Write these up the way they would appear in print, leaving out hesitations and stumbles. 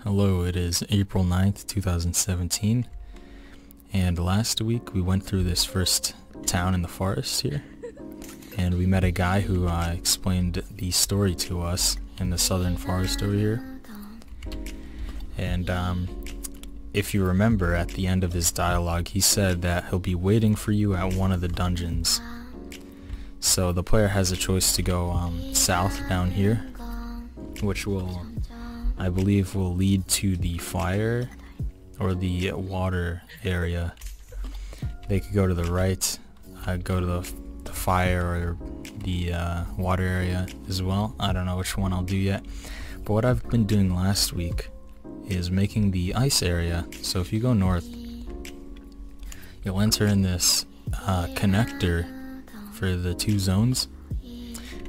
Hello, it is April 9th, 2017, and last week we went through this first town in the forest here, and we met a guy who explained the story to us in the southern forest over here. And if you remember, at the end of his dialogue, he said that he'll be waiting for you at one of the dungeons. So the player has a choice to go south down here, which will, I believe, will lead to the fire or the water area. They could go to the right, go to the fire or the water area as well. I don't know which one I'll do yet. But what I've been doing last week is making the ice area. So if you go north, you'll enter in this connector for the two zones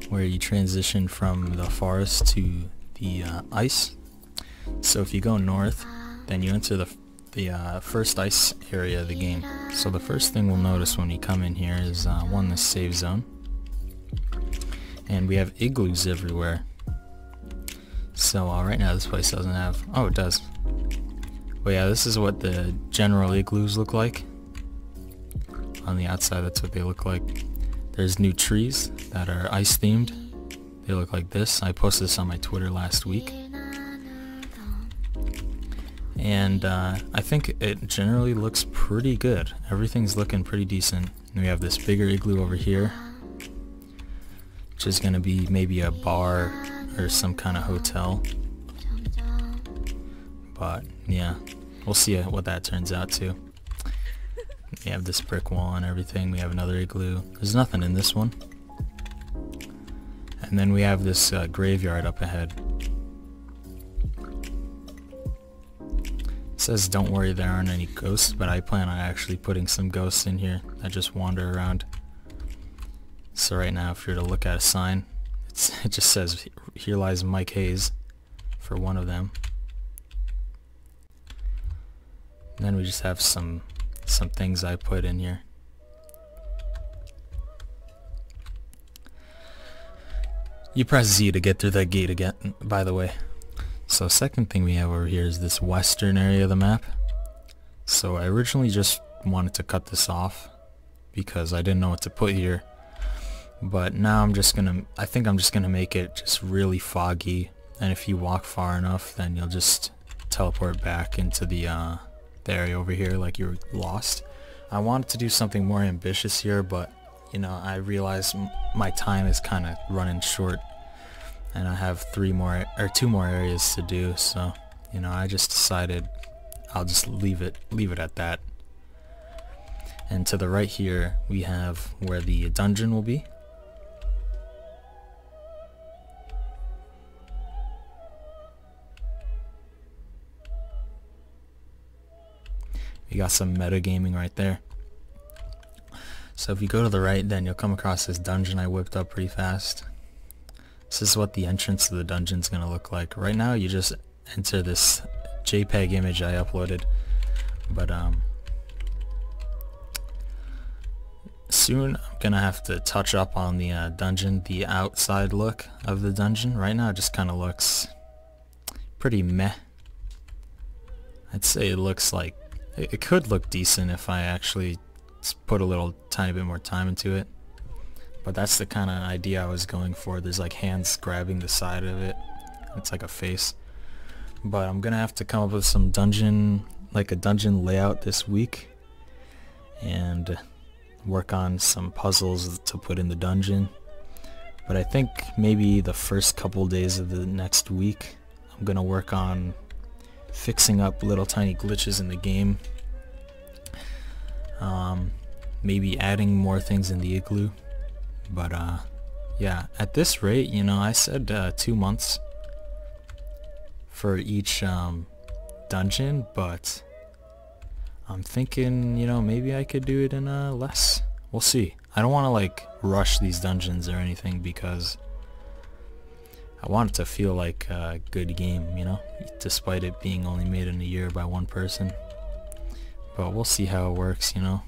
where you transition from the forest to the ice. So if you go north, then you enter the first ice area of the game. So the first thing we'll notice when you come in here is the save zone, and we have igloos everywhere. So right now this place doesn't have, oh it does. But yeah, this is what the general igloos look like. On the outside, that's what they look like. There's new trees that are ice themed. They look like this. I posted this on my Twitter last week. And I think it generally looks pretty good. Everything's looking pretty decent. And we have this bigger igloo over here, which is going to be maybe a bar or some kind of hotel. But yeah, we'll see what that turns out to. We have this brick wall and everything. We have another igloo. There's nothing in this one. And then we have this graveyard up ahead. It says don't worry, there aren't any ghosts, but I plan on actually putting some ghosts in here that just wander around. So right now, if you're to look at a sign, it just says here lies Mike Hayes for one of them. And then we just have some things I put in here. You press Z to get through that gate again, by the way. So second thing we have over here is this western area of the map. So I originally just wanted to cut this off because I didn't know what to put here. But now I think I'm just gonna make it just really foggy, and if you walk far enough, then you'll just teleport back into the area over here like you're lost. I wanted to do something more ambitious here, but you know, I realized my time is kind of running short, and I have two more areas to do. So you know, I just decided I'll just leave it at that. And to the right here we have where the dungeon will be. You got some metagaming right there. So if you go to the right, then you'll come across this dungeon I whipped up pretty fast. This is what the entrance to the dungeon is going to look like. Right now you just enter this JPEG image I uploaded. But soon I'm going to have to touch up on the dungeon, the outside look of the dungeon. Right now it just kind of looks pretty meh. I'd say it looks like it could look decent if I actually put a little tiny bit more time into it. But that's the kind of idea I was going for. There's like hands grabbing the side of it. It's like a face. But I'm gonna have to come up with some dungeon layout this week and work on some puzzles to put in the dungeon. But I think maybe the first couple days of the next week I'm gonna work on fixing up little tiny glitches in the game. Maybe adding more things in the igloo. But yeah, at this rate, you know, I said 2 months for each dungeon, but I'm thinking, you know, maybe I could do it in less. We'll see. I don't want to like rush these dungeons or anything because I want it to feel like a good game, you know, despite it being only made in a year by one person. But we'll see how it works, you know.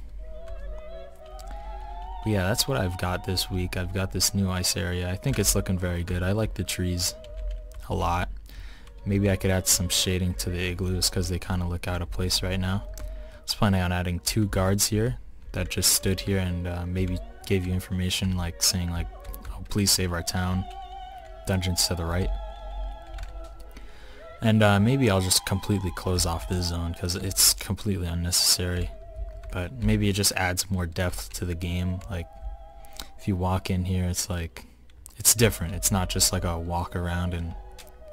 But yeah, that's what I've got this week. I've got this new ice area. I think it's looking very good. I like the trees a lot. Maybe I could add some shading to the igloos because they kind of look out of place right now. I was planning on adding 2 guards here that just stood here and maybe gave you information like saying like, oh, please save our town, dungeons to the right. And maybe I'll just completely close off this zone because it's completely unnecessary. But maybe it just adds more depth to the game. Like if you walk in here, it's like, it's different. It's not just like a walk around and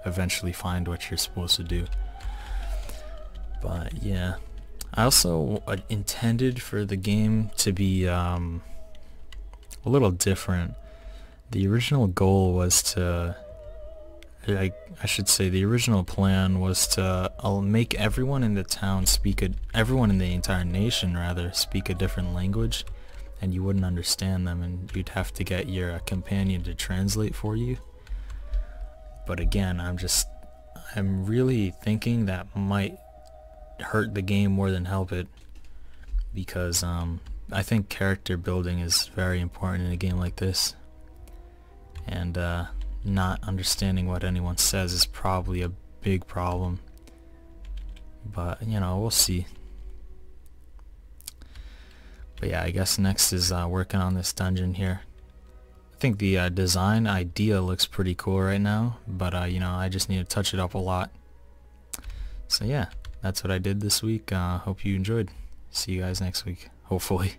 eventually find what you're supposed to do. But yeah, I also intended for the game to be a little different. The original goal was to, I should say the original plan was to make everyone in the town everyone in the entire nation rather speak a different language, and you wouldn't understand them, and you'd have to get your companion to translate for you. But again, I'm really thinking that might hurt the game more than help it, because I think character building is very important in a game like this, and not understanding what anyone says is probably a big problem. But you know, we'll see. But yeah, I guess next is working on this dungeon here. I think the design idea looks pretty cool right now, but you know, I just need to touch it up a lot. So yeah, that's what I did this week. Hope you enjoyed. See you guys next week, hopefully.